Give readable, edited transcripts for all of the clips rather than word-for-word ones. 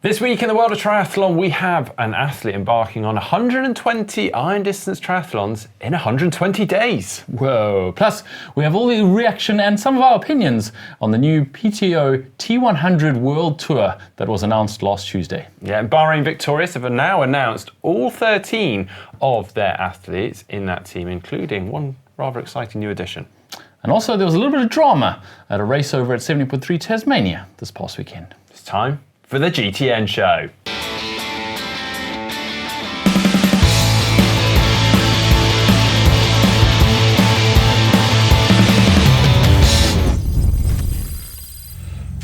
This week in the world of triathlon, we have an athlete embarking on 120 iron distance triathlons in 120 days. Whoa. Plus, we have all the reaction and some of our opinions on the new PTO T100 World Tour that was announced last Tuesday. Yeah, and Bahrain Victorious have now announced all 13 of their athletes in that team, including one rather exciting new addition. And also, there was a little bit of drama at a race over at 70.3 Tasmania this past weekend. It's time for the GTN show.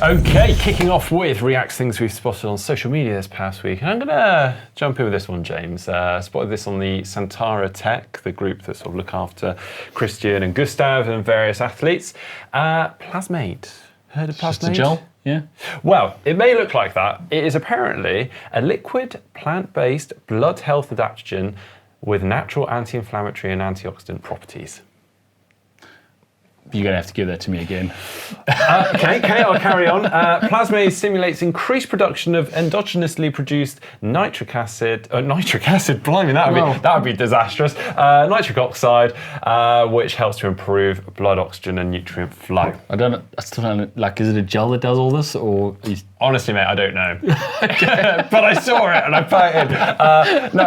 Okay, kicking off with Reacts things we've spotted on social media this past week. And I'm going to jump in with this one, James. Spotted this on the Santara Tech, the group that sort of look after Christian and Gustav and various athletes. Plasmade. Heard of Plasmade? Just a gel? Yeah. Well, it may look like that. It is apparently a liquid plant-based blood health adaptogen with natural anti-inflammatory and antioxidant properties. You're going to have to give that to me again. Okay, I'll carry on. Plasmade stimulates increased production of endogenously produced nitric acid, blimey, that would be disastrous. Nitric oxide, which helps to improve blood oxygen and nutrient flow. I still don't know, like, is it a gel that does all this, or? Honestly, mate, I don't know. But I saw it and I put it in.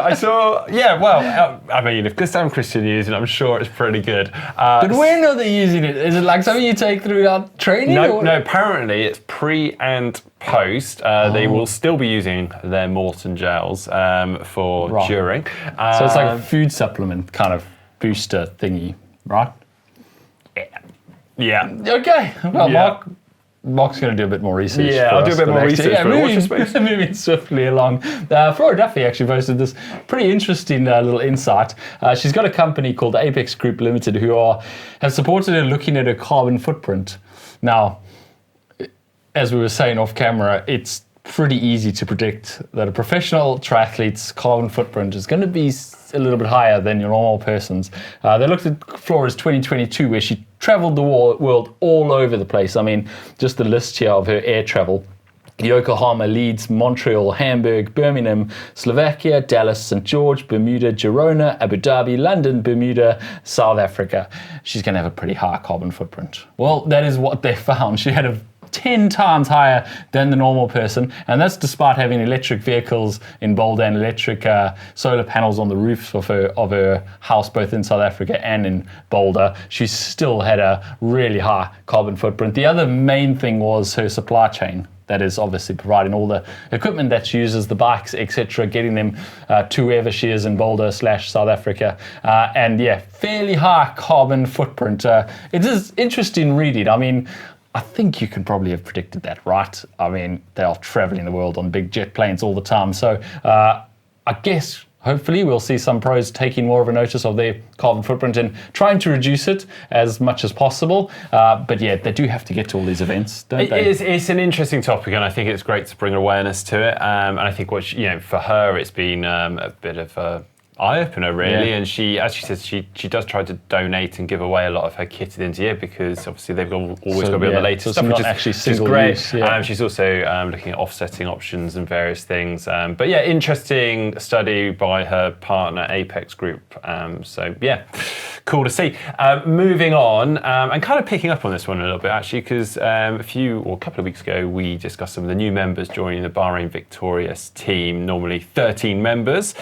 I mean, if Gustav and Christian are using it, I'm sure it's pretty good. But when are they using it? Is it like something you take throughout training? No, apparently it's pre and post. They will still be using their Morton gels for during. So it's like a food supplement kind of booster thingy, right? Yeah. Okay. Well, Yeah. Mark's going to do a bit more research. Yeah, I'll do a bit more research. Yeah, moving swiftly along. Flora Duffy actually posted this pretty interesting little insight. She's got a company called Apex Group Limited who have supported her looking at her carbon footprint. Now, as we were saying off camera, it's pretty easy to predict that a professional triathlete's carbon footprint is going to be a little bit higher than your normal person's. They looked at Flora's 2022 where she traveled the world all over the place. I mean, just the list here of her air travel. Yokohama, Leeds, Montreal, Hamburg, Birmingham, Slovakia, Dallas, St. George, Bermuda, Girona, Abu Dhabi, London, Bermuda, South Africa. She's going to have a pretty high carbon footprint. Well, that is what they found. She had a 10 times higher than the normal person, and that's despite having electric vehicles in Boulder and electric solar panels on the roofs of her house, both in South Africa and in Boulder. She still had a really high carbon footprint. The other main thing was her supply chain. That is obviously providing all the equipment that she uses, the bikes, etc., getting them to wherever she is in Boulder / South Africa. And yeah, fairly high carbon footprint. It is interesting reading. I mean, I think you can probably have predicted that, right? I mean, they are traveling the world on big jet planes all the time. So I guess hopefully we'll see some pros taking more of a notice of their carbon footprint and trying to reduce it as much as possible. But yeah, they do have to get to all these events, don't they? It's an interesting topic, and I think it's great to bring awareness to it. And I think for her, it's been a bit of a eye-opener, really. Yeah. And she, as she says, she does try to donate and give away a lot of her kit at the end of the year because obviously they've always got to be on the latest stuff, which is great. Use, yeah. She's also looking at offsetting options and various things. But yeah, interesting study by her partner Apex Group. So yeah, cool to see. Moving on and kind of picking up on this one a little bit actually, because a couple of weeks ago we discussed some of the new members joining the Bahrain Victorious team. Normally 13 members,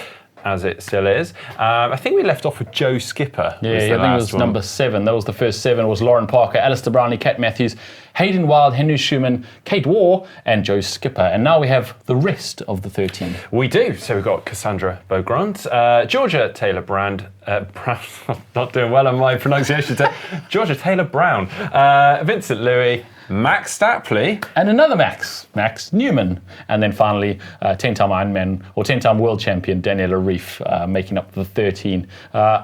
as it still is. I think we left off with Joe Skipper. Yeah, I think it was number 7. That was the first 7. It was Lauren Parker, Alistair Brownlee, Kat Matthews, Hayden Wild, Henry Schumann, Kate Waugh, and Joe Skipper. And now we have the rest of the 13. We do. So we've got Cassandra Beaugrand, Georgia Taylor Brand, not doing well on my pronunciation, Georgia Taylor Brown, Vincent Louis, Max Stapley. And another Max Newman. And then finally, 10-time Ironman, or 10-time world champion, Daniela Reef, making up the 13.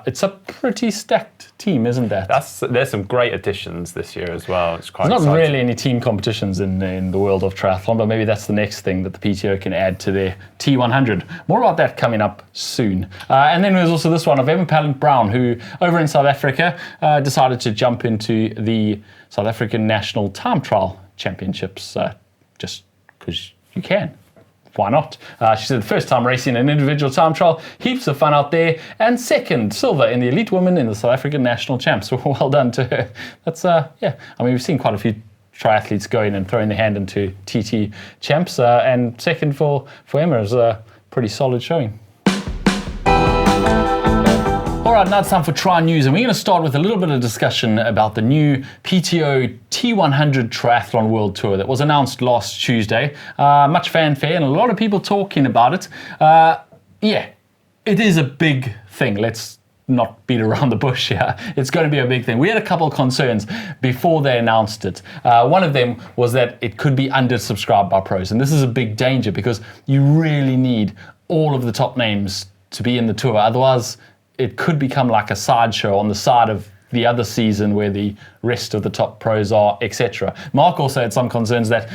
It's a pretty stacked team, isn't that? There's some great additions this year as well. It's quite There's exciting. Not really any team competitions in the world of triathlon, but maybe that's the next thing that the PTO can add to their T100. More about that coming up soon. And then there's also this one of Emma Pallant-Brown, who over in South Africa decided to jump into the South African National Time Trial Championships just because you can. why not? She said the first time racing an individual time trial, heaps of fun out there, and second silver in the elite women in the South African national champs. Well done to her. That's yeah. I mean, we've seen quite a few triathletes going and throwing their hand into TT champs, and second for Emma is a pretty solid showing. All right, now it's time for Tri News, and we're going to start with a little bit of discussion about the new PTO T100 Triathlon World Tour that was announced last Tuesday. Much fanfare and a lot of people talking about it. Yeah, it is a big thing. Let's not beat around the bush here. It's going to be a big thing. We had a couple of concerns before they announced it. One of them was that it could be undersubscribed by pros, and this is a big danger because you really need all of the top names to be in the tour. Otherwise, it could become like a sideshow on the side of the other season where the rest of the top pros are, etc. Mark also had some concerns that,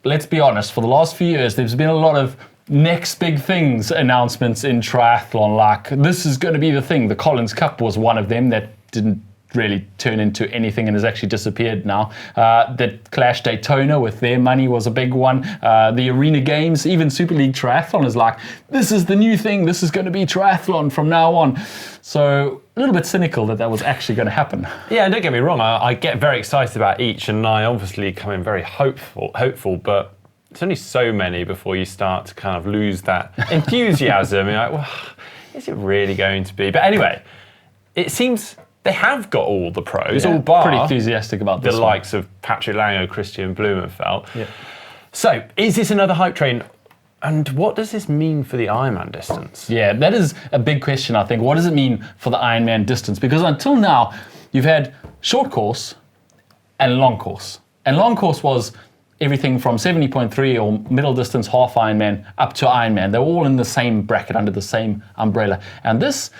let's be honest, for the last few years, there's been a lot of next big things announcements in triathlon, like this is going to be the thing. The Collins Cup was one of them that didn't really turn into anything and has actually disappeared now. The Clash Daytona with their money was a big one. The Arena Games, even Super League Triathlon is like, this is the new thing, this is going to be triathlon from now on. So a little bit cynical that was actually going to happen. Yeah, don't get me wrong, I get very excited about each, and I obviously come in very hopeful, but it's only so many before you start to kind of lose that enthusiasm. You're like, well, is it really going to be? But anyway, it seems they have got all the pros, all bar pretty enthusiastic about this the one. likes of Patrick Lange, Christian Blumenfeld. Yeah. So, is this another hype train? And what does this mean for the Ironman distance? Yeah, that is a big question, I think. What does it mean for the Ironman distance? Because until now, you've had short course and long course. And long course was everything from 70.3 or middle distance half Ironman up to Ironman. They're all in the same bracket under the same umbrella. And this,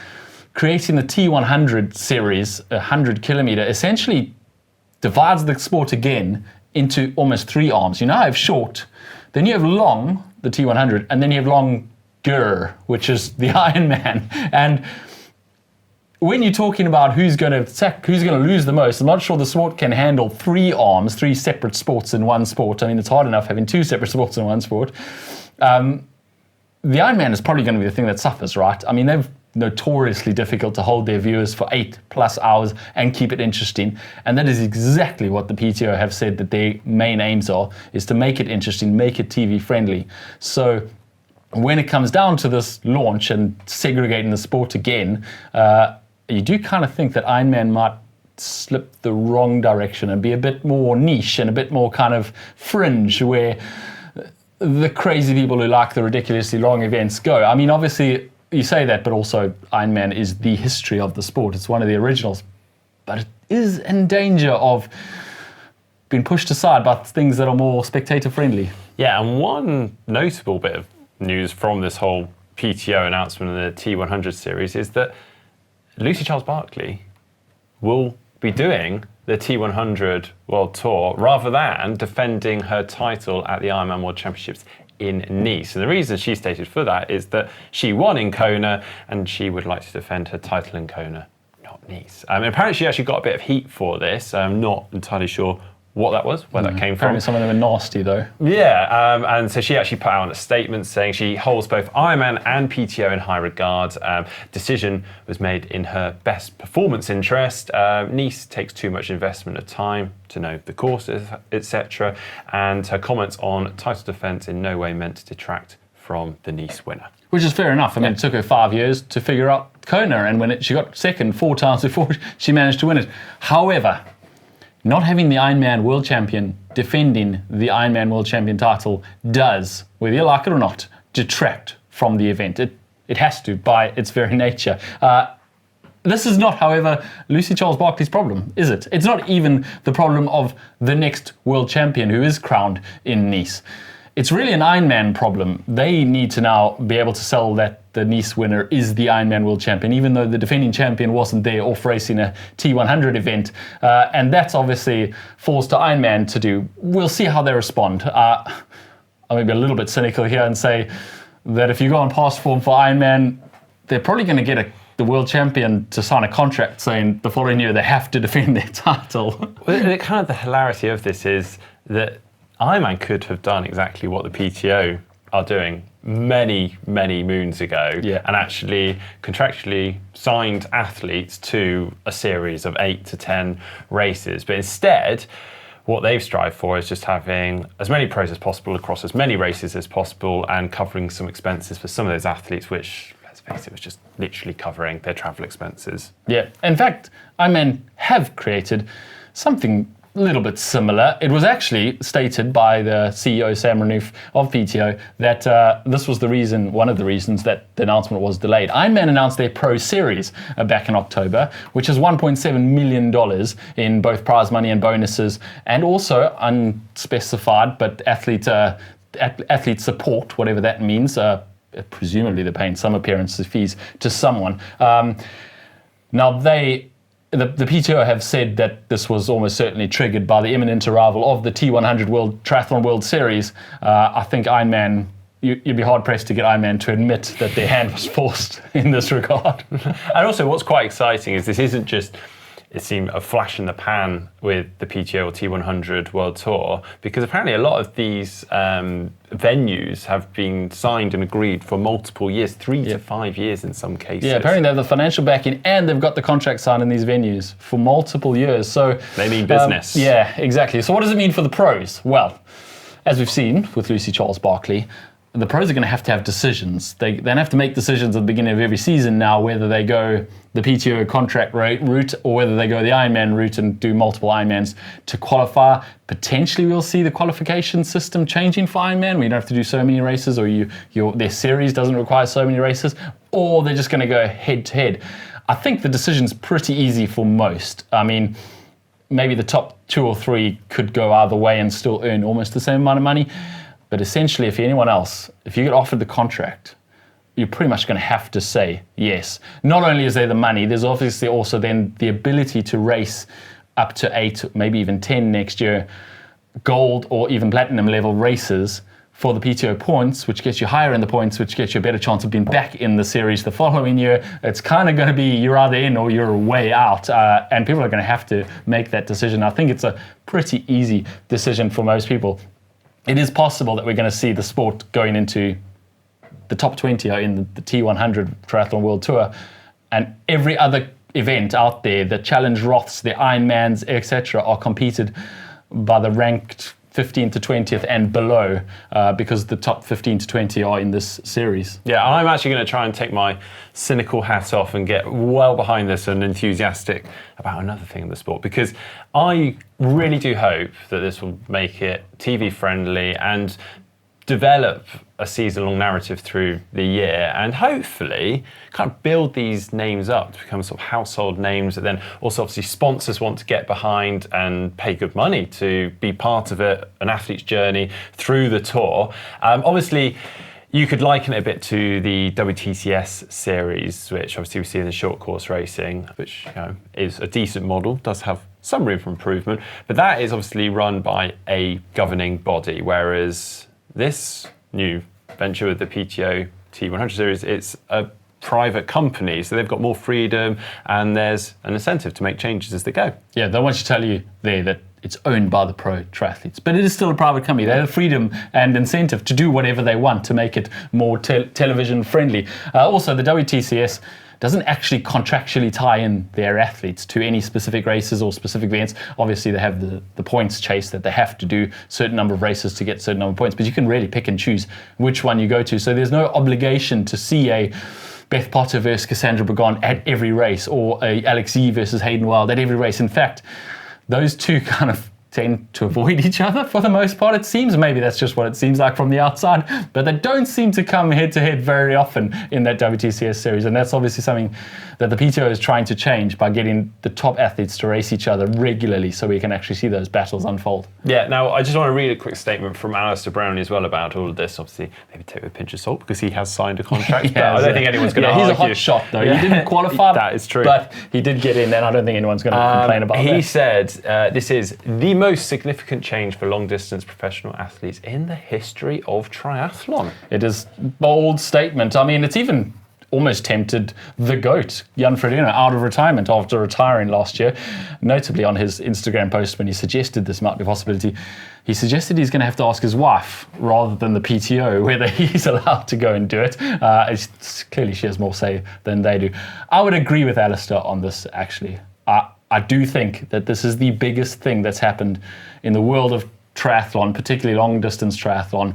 creating the T100 series, 100 kilometer, essentially divides the sport again into almost three arms. You now have short, then you have long, the T100, and then you have longer, which is the Ironman. And when you're talking about who's going to lose the most, I'm not sure the sport can handle three arms, three separate sports in one sport. I mean, it's hard enough having two separate sports in one sport. The Ironman is probably going to be the thing that suffers, right? I mean, they've notoriously difficult to hold their viewers for 8+ hours and keep it interesting. And that is exactly what the PTO have said that their main aims are, is to make it interesting, make it TV friendly. So when it comes down to this launch and segregating the sport again, you do kind of think that Ironman might slip the wrong direction and be a bit more niche and a bit more kind of fringe, where the crazy people who like the ridiculously long events go. I mean, obviously, you say that, but also Ironman is the history of the sport. It's one of the originals, but it is in danger of being pushed aside by things that are more spectator friendly. Yeah, and one notable bit of news from this whole PTO announcement of the T100 series is that Lucy Charles-Barclay will be doing the T100 World Tour rather than defending her title at the Ironman World Championships in Nice. And the reason she stated for that is that she won in Kona and she would like to defend her title in Kona, not Nice. Apparently she actually got a bit of heat for this. I'm not entirely sure what that was, where that came from. Apparently some of them are nasty though. Yeah, and so she actually put out a statement saying she holds both Ironman and PTO in high regard. Decision was made in her best performance interest. Nice takes too much investment of time to know the courses, etc. And her comments on title defence in no way meant to detract from the Nice winner. Which is fair enough. I mean, it took her 5 years to figure out Kona, and when she got second 4 times before she managed to win it. However, not having the Ironman World Champion defending the Ironman World Champion title does, whether you like it or not, detract from the event. It has to, by its very nature. This is not, however, Lucy Charles-Barclay's problem, is it? It's not even the problem of the next world champion who is crowned in Nice. It's really an Ironman problem. They need to now be able to sell that the Nice winner is the Ironman world champion, even though the defending champion wasn't there off racing a T100 event. And that's obviously falls to Ironman to do. We'll see how they respond. I may be a little bit cynical here and say that if you go on past form for Ironman, they're probably going to get the world champion to sign a contract saying the following year they have to defend their title. Well, kind of the hilarity of this is that Ironman could have done exactly what the PTO are doing many moons ago, and actually contractually signed athletes to a series of 8 to 10 races. But instead, what they've strived for is just having as many pros as possible across as many races as possible, and covering some expenses for some of those athletes, which, let's face it, was just literally covering their travel expenses. Yeah, in fact, Ironman have created something a little bit similar. It was actually stated by the CEO, Sam Renouf of PTO, that this was one of the reasons that the announcement was delayed. Ironman announced their Pro Series back in October, which is $1.7 million in both prize money and bonuses, and also unspecified, but athlete support, whatever that means. Presumably they're paying some appearances fees to someone. Now the PTO have said that this was almost certainly triggered by the imminent arrival of the T100 Triathlon World Series. I think Ironman, you'd be hard-pressed to get Ironman to admit that their hand was forced in this regard. And also what's quite exciting is this isn't just, it seemed, a flash in the pan with the PTO or T100 World Tour, because apparently a lot of these venues have been signed and agreed for multiple years, 3 to 5 years in some cases. Yeah, apparently they have the financial backing and they've got the contract signed in these venues for multiple years. So they mean business. Yeah, exactly. So what does it mean for the pros? Well, as we've seen with Lucy Charles-Barkley, the pros are going to have decisions. They have to make decisions at the beginning of every season now, whether they go the PTO contract route or whether they go the Ironman route and do multiple Ironmans to qualify. Potentially we'll see the qualification system changing for Ironman. We don't have to do so many races, or their series doesn't require so many races, or they're just going to go head to head. I think the decision's pretty easy for most. I mean, maybe the top 2 or 3 could go either way and still earn almost the same amount of money. But essentially, if you get offered the contract, you're pretty much going to have to say yes. Not only is there the money, there's obviously also then the ability to race up to 8, maybe even 10 next year, gold or even platinum level races for the PTO points, which gets you higher in the points, which gets you a better chance of being back in the series the following year. It's kind of going to be you're either in or you're way out, and people are going to have to make that decision. I think it's a pretty easy decision for most people. It is possible that we're going to see the sport going into the top 20 in the T100 Triathlon World Tour, and every other event out there, the Challenge Roths, the Ironmans, etc., are competed by the ranked 15th to 20th and below, because the top 15 to 20 are in this series. Yeah, I'm actually going to try and take my cynical hat off and get well behind this and enthusiastic about another thing in the sport, because I really do hope that this will make it TV friendly and develop a season-long narrative through the year, and hopefully kind of build these names up to become sort of household names that then also obviously sponsors want to get behind and pay good money to be part of an athlete's journey through the tour. Obviously, you could liken it a bit to the WTCS series, which obviously we see in the short course racing, which is a decent model, does have some room for improvement, but that is obviously run by a governing body, whereas this new venture with the PTO T100 series, it's a private company, so they've got more freedom and there's an incentive to make changes as they go. Yeah, they want to tell you there that it's owned by the pro triathletes, but it is still a private company. They have freedom and incentive to do whatever they want to make it more television friendly. Also, the WTCS doesn't actually contractually tie in their athletes to any specific races or specific events. Obviously, they have the points chase that they have to do certain number of races to get certain number of points, but you can really pick and choose which one you go to. So there's no obligation to see a Beth Potter versus Cassandra Burgon at every race, or a Alex Yee versus Hayden Wild at every race. In fact, those two kind of tend to avoid each other for the most part, it seems. Maybe that's just what it seems like from the outside, but they don't seem to come head to head very often in that WTCS series, and that's obviously something that the PTO is trying to change by getting the top athletes to race each other regularly so we can actually see those battles unfold. Yeah, now I just want to read a quick statement from Alistair Brownlee as well about all of this. Obviously, maybe take it with a pinch of salt because he has signed a contract, but I don't think anyone's going to argue. He's a hot shot though. He didn't qualify, that is true, but he did get in, and I don't think anyone's going to complain about that. He said, this is the most significant change for long-distance professional athletes in the history of triathlon. It is a bold statement. I mean, it's even almost tempted the GOAT, Jan Frodeno, out of retirement after retiring last year. Notably on his Instagram post when he suggested this might be a possibility, he suggested he's going to have to ask his wife rather than the PTO whether he's allowed to go and do it. Clearly she has more say than they do. I would agree with Alistair on this, actually. I do think that this is the biggest thing that's happened in the world of triathlon, particularly long-distance triathlon,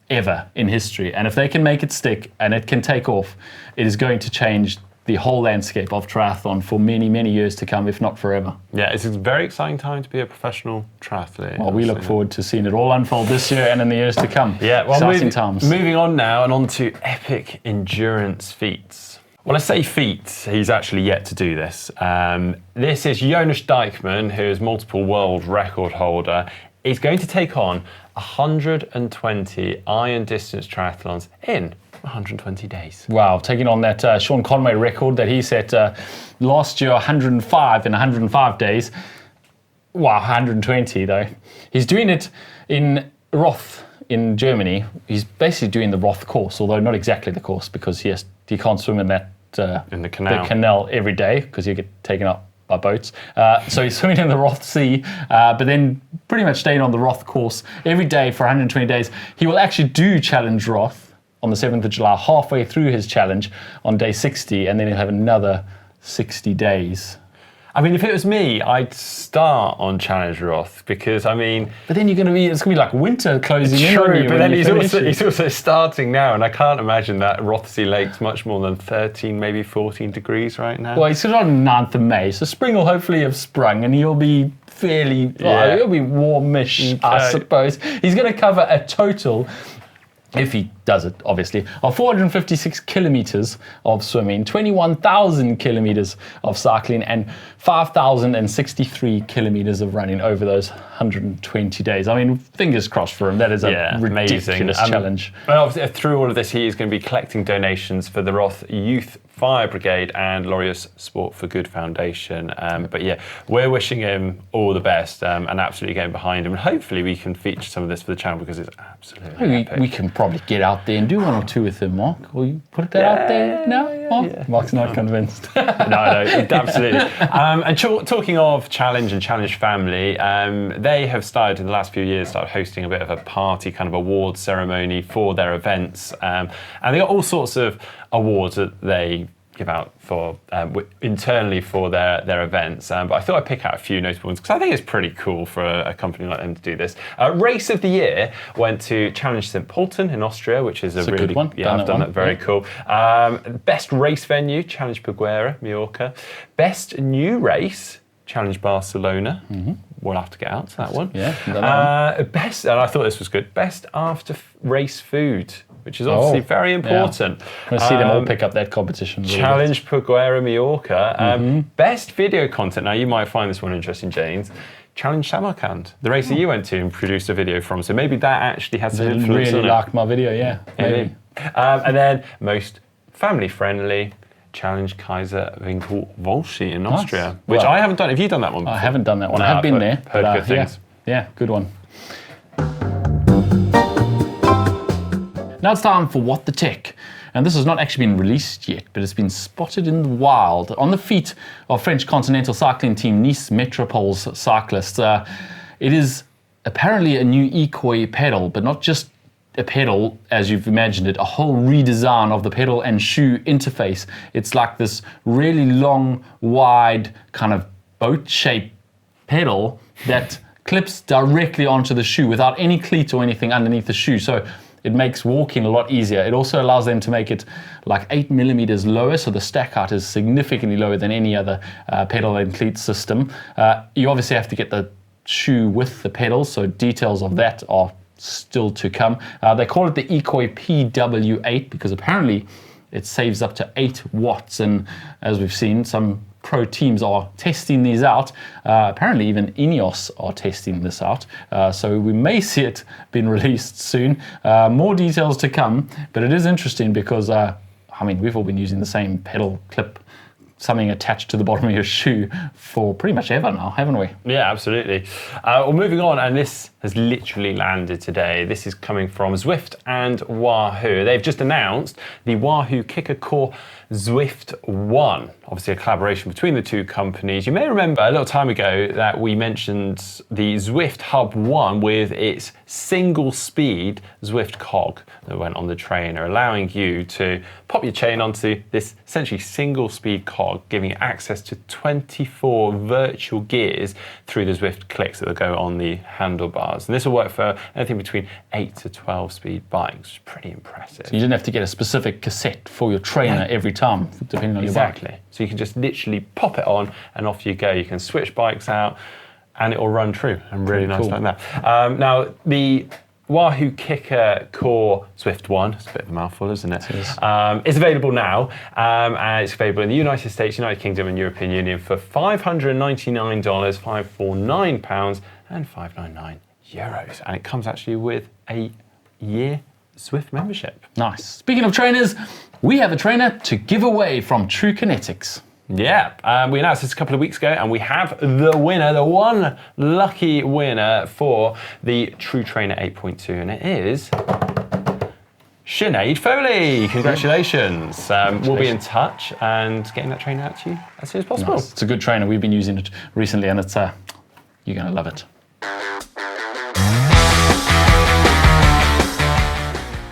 ever in history. And if they can make it stick and it can take off, it is going to change the whole landscape of triathlon for many, many years to come, if not forever. Yeah, it's a very exciting time to be a professional triathlete. Well, we look forward to seeing it all unfold this year and in the years to come. Yeah, well, exciting times. Moving on now and on to epic endurance feats. Well, I say feats, he's actually yet to do this. This is Jonas Dijkman, who is multiple world record holder. He's going to take on 120 iron distance triathlons in 120 days. Wow, taking on that Sean Conway record that he set last year, 105 in 105 days. Wow, 120 though. He's doing it in Roth in Germany. He's basically doing the Roth course, although not exactly the course because he can't swim in that in the canal. The canal every day because you get taken up by boats. So he's swimming in the Roth Sea, but then pretty much staying on the Roth course every day for 120 days. He will actually do Challenge Roth on the 7th of July, halfway through his challenge on day 60, and then he'll have another 60 days. I mean, if it was me, I'd start on Challenge Roth because, I mean... But then it's going to be like winter closing in. True, but then he's also starting now, and I can't imagine that Rothsea Lake's much more than 13, maybe 14 degrees right now. Well, he's on 9th of May, so spring will hopefully have sprung, and he'll be fairly... Yeah. It'll be warmish, okay. I suppose. He's going to cover a total... if he does it, obviously, of 456 kilometers of swimming, 21,000 kilometers of cycling, and 5,063 kilometers of running over those 120 days. I mean, fingers crossed for him. That is a ridiculous challenge. Well, obviously, through all of this, he is going to be collecting donations for the Roth Youth Fire Brigade and Laureus Sport for Good Foundation. But yeah, we're wishing him all the best and absolutely getting behind him. And hopefully we can feature some of this for the channel because it's absolutely epic. We can probably get out there and do one or two with him, Mark. Will you put that out there? No? Mark? Yeah. Mark's not convinced. No, absolutely. And talking of Challenge and Challenge family, they have started in the last few years, hosting a bit of a party, kind of awards ceremony for their events. And they got all sorts of awards that they give out for internally for their events, but I thought I'd pick out a few notable ones because I think it's pretty cool for a company like them to do this. Race of the year went to Challenge St. Pölten in Austria, which is a really good one. Yeah, I've done that. Very cool. Best race venue, Challenge Peguera, Mallorca. Best new race, Challenge Barcelona. Mm-hmm. We'll have to get out to that one. Yeah. Best, and I thought this was good. Best after race food, which is obviously very important. Yeah. I'm going to see them all pick up that competition. Challenge Peguera Mallorca. Best video content. Now, you might find this one interesting, James. Challenge Samarkand, the race that you went to and produced a video from. So maybe that actually has some influence on it. Really liked my video, yeah. Maybe. And then most family-friendly, Challenge Kaiser Winkel-Wolschi in Austria, which I haven't done. Have you done that one before? I haven't done that one. I have been there. Heard good things. Yeah, good one. Now it's time for What the Tech. And this has not actually been released yet, but it's been spotted in the wild on the feet of French continental cycling team Nice Metropole's cyclists. It is apparently a new Ecoy pedal, but not just a pedal as you've imagined it, a whole redesign of the pedal and shoe interface. It's like this really long, wide, kind of boat-shaped pedal that clips directly onto the shoe without any cleat or anything underneath the shoe. So it makes walking a lot easier. It also allows them to make it like 8 millimeters lower, so the stack height is significantly lower than any other pedal and cleat system. You obviously have to get the shoe with the pedal, so details of that are still to come. They call it the Ecoy PW8 because apparently it saves up to 8 watts, and as we've seen, some pro teams are testing these out. Apparently even Ineos are testing this out, so we may see it being released soon. More details to come, but it is interesting because I mean, we've all been using the same pedal clip something attached to the bottom of your shoe for pretty much ever now, haven't we? Yeah, absolutely. Well, moving on, and this has literally landed today. This is coming from Zwift and Wahoo. They've just announced the Wahoo Kicker Core Zwift 1. Obviously a collaboration between the two companies. You may remember a little time ago that we mentioned the Zwift Hub 1 with its single speed Zwift cog that went on the trainer, allowing you to pop your chain onto this essentially single speed cog, giving access to 24 virtual gears through the Zwift clicks that will go on the handlebars. And this will work for anything between 8 to 12 speed bikes, which is pretty impressive. So you didn't have to get a specific cassette for your trainer every time, depending on your bike. Exactly. So you can just literally pop it on and off you go. You can switch bikes out and it will run true. And really nice like that. Now, the Wahoo Kicker Core Zwift 1, it's a bit of a mouthful, isn't it? It's available now, and it's available in the United States, United Kingdom and European Union for $599, £549 and €599. And it comes actually with a year Zwift membership. Nice. Speaking of trainers, we have a trainer to give away from TrueKinetix. Yeah, we announced this a couple of weeks ago, and we have the winner, the one lucky winner for the True Trainer 8.2, and it is Sinead Foley. Congratulations. We'll be in touch and getting that trainer out to you as soon as possible. Nice. It's a good trainer. We've been using it recently, and it's you're going to love it.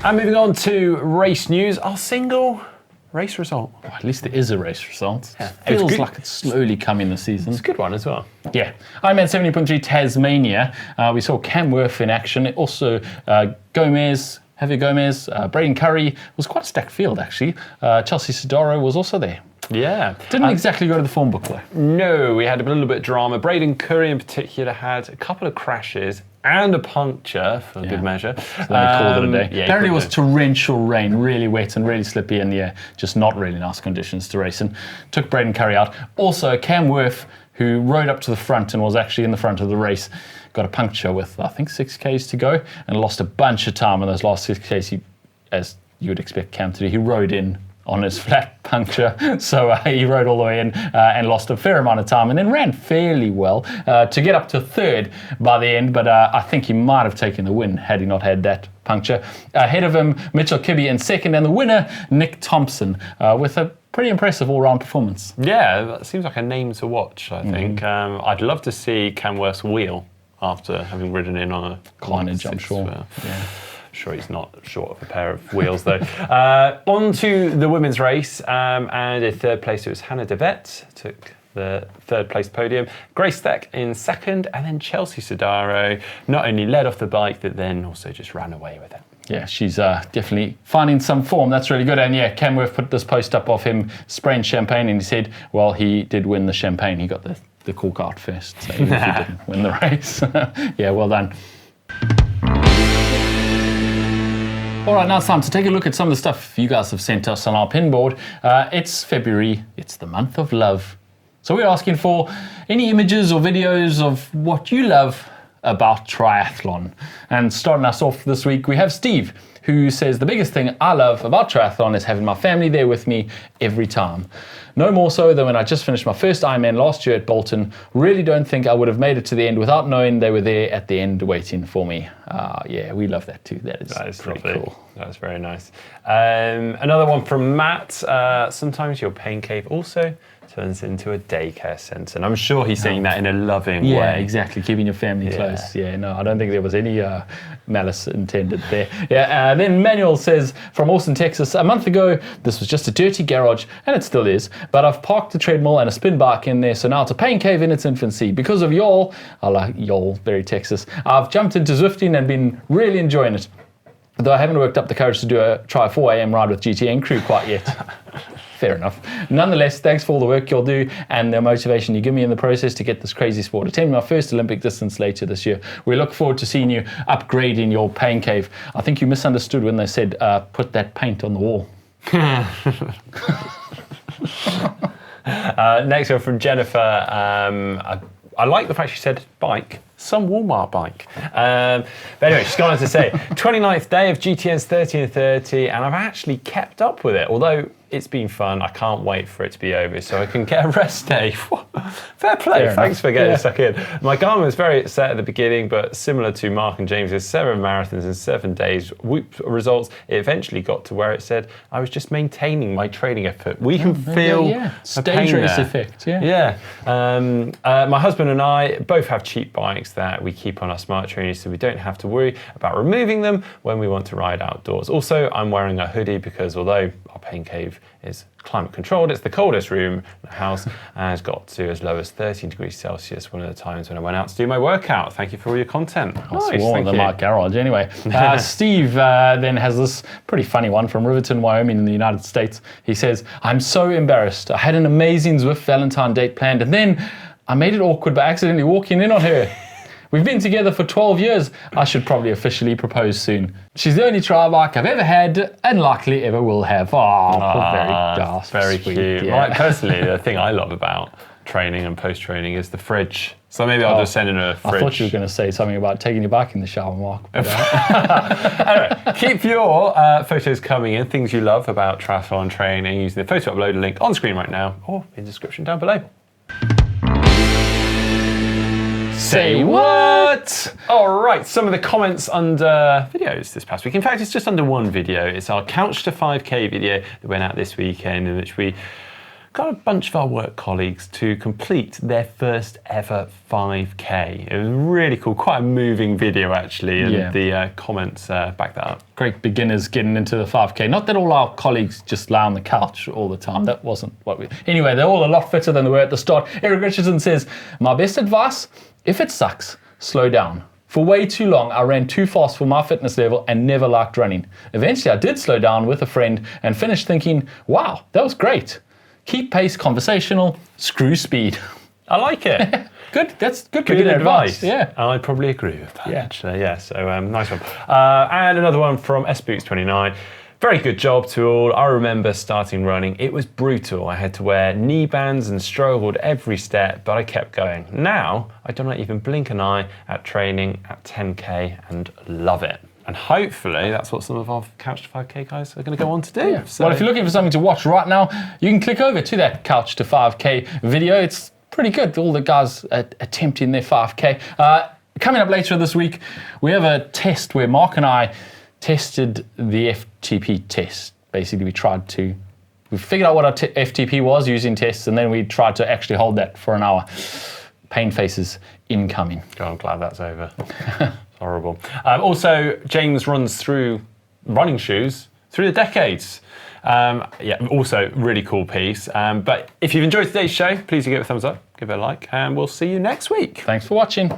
And moving on to race news, our single race result. Well, at least there is a race result. Yeah. It feels like it's slowly coming this season. It's a good one as well. Yeah. Ironman 70.3 Tasmania. We saw Cam Worth in action. Also, Gomez, Javier Gomez, Braden Curry. It was quite a stacked field, actually. Chelsea Sodaro was also there. Yeah. Didn't exactly go to the form book, though. No, we had a little bit of drama. Braden Curry in particular had a couple of crashes and a puncture for good measure. So then he called it a day. Yeah, apparently it was torrential rain, really wet and really slippy, and just not really nice conditions to race in. Took Braden Curry out. Also, Cam Worth, who rode up to the front and was actually in the front of the race, got a puncture with, I think, 6Ks to go and lost a bunch of time in those last 6Ks. He, as you would expect Cam to do, he rode in on his flat puncture, so he rode all the way in and lost a fair amount of time, and then ran fairly well to get up to third by the end, but I think he might have taken the win had he not had that puncture. Ahead of him, Mitchell Kibbe in second, and the winner, Nick Thompson, with a pretty impressive all-round performance. Yeah, that seems like a name to watch, I think. I'd love to see Cam Worth's wheel after having ridden in on a Carnage, I'm sure. Sure he's not short of a pair of wheels though. On to the women's race, and in third place it was Hannah Devet, took the third place podium. Grace Steck in second, and then Chelsea Sodaro not only led off the bike, but then also just ran away with it. Yeah, she's definitely finding some form. That's really good. And yeah, Cam Worth put this post up of him spraying champagne, and he said, well, he did win the champagne. He got the cork out first, so even if he didn't win the race. Yeah, well done. All right, now it's time to take a look at some of the stuff you guys have sent us on our Pinboard. It's February, it's the month of love. So we're asking for any images or videos of what you love about triathlon. And starting us off this week, we have Steve, who says, the biggest thing I love about triathlon is having my family there with me every time. No more so than when I just finished my first Ironman last year at Bolton. Really don't think I would have made it to the end without knowing they were there at the end waiting for me. Yeah, we love that too. That is pretty cool. That's very nice. Another one from Matt. Sometimes your pain cave also turns into a daycare centre. And I'm sure he's saying that in a loving way. Yeah, exactly. Keeping your family close. Yeah, no, I don't think there was any malice intended there. Yeah. Then Manuel says, from Austin, Texas, a month ago, this was just a dirty garage, and it still is, but I've parked a treadmill and a spin bike in there, so now it's a pain cave in its infancy. Because of y'all, I like y'all, very Texas, I've jumped into Zwifting and been really enjoying it. Though I haven't worked up the courage to try a 4 a.m. ride with GTN crew quite yet. Fair enough. Nonetheless, thanks for all the work you'll do and the motivation you give me in the process to get this crazy sport. Attending my first Olympic distance later this year. We look forward to seeing you upgrading your pain cave. I think you misunderstood when they said, put that paint on the wall. Next one from Jennifer. I like the fact she said bike. Some Walmart bike. But anyway, she's gone on to say, 29th day of GTN's 30 and 30, and I've actually kept up with it. Although it's been fun. I can't wait for it to be over so I can get a rest day. Fair play. Thanks for getting stuck in. My Garmin was very upset at the beginning, but similar to Mark and James's 7 marathons in 7 days results, it eventually got to where it said I was just maintaining my training effort. We can feel stage race effect. Yeah. My husband and I both have cheap bikes that we keep on our smart trainers, so we don't have to worry about removing them when we want to ride outdoors. Also, I'm wearing a hoodie because although our pain cave is climate controlled, it's the coldest room in the house and has got to as low as 13 degrees Celsius one of the times when I went out to do my workout. Thank you for all your content. Nice, warm than my garage. Anyway, Steve then has this pretty funny one from Riverton, Wyoming in the United States. He says, I'm so embarrassed. I had an amazing Zwift Valentine date planned and then I made it awkward by accidentally walking in on her. We've been together for 12 years. I should probably officially propose soon. She's the only tri bike I've ever had and likely ever will have. Very cute. Yeah. Personally, the thing I love about training and post-training is the fridge. So maybe I'll just send in a fridge. I thought you were going to say something about taking your bike in the shower, Mark. Anyway, keep your photos coming in, things you love about triathlon training using the photo uploader link on screen right now or in the description down below. Say what? All right, some of the comments under videos this past week. In fact, it's just under one video. It's our Couch to 5K video that went out this weekend in which we got a bunch of our work colleagues to complete their first ever 5K. It was really cool, quite a moving video actually, and the comments back that up. Great beginners getting into the 5K. Not that all our colleagues just lie on the couch all the time. That wasn't what we... Anyway, they're all a lot fitter than they were at the start. Eric Richardson says, my best advice, if it sucks, slow down. For way too long, I ran too fast for my fitness level and never liked running. Eventually, I did slow down with a friend and finished thinking, wow, that was great. Keep pace conversational, screw speed. I like it. Good, that's good advice. Yeah. And I'd probably agree with that, actually. Yeah, so nice one. And another one from SBoots29. Very good job to all. I remember starting running. It was brutal. I had to wear knee bands and struggled every step, but I kept going. Now, I do not even blink an eye at training at 10K and love it. And hopefully that's what some of our Couch to 5K guys are going to go on to do. Yeah. So, well, if you're looking for something to watch right now, you can click over to that Couch to 5K video. It's pretty good. All the guys attempting their 5K. Coming up later this week, we have a test where Mark and I tested the FTP test. Basically, we figured out what our FTP was using tests, and then we tried to actually hold that for an hour. Pain faces incoming. God, I'm glad that's over. Horrible. Also, James runs through running shoes through the decades. Also really cool piece. But if you've enjoyed today's show, please give it a thumbs up, give it a like, and we'll see you next week. Thanks for watching.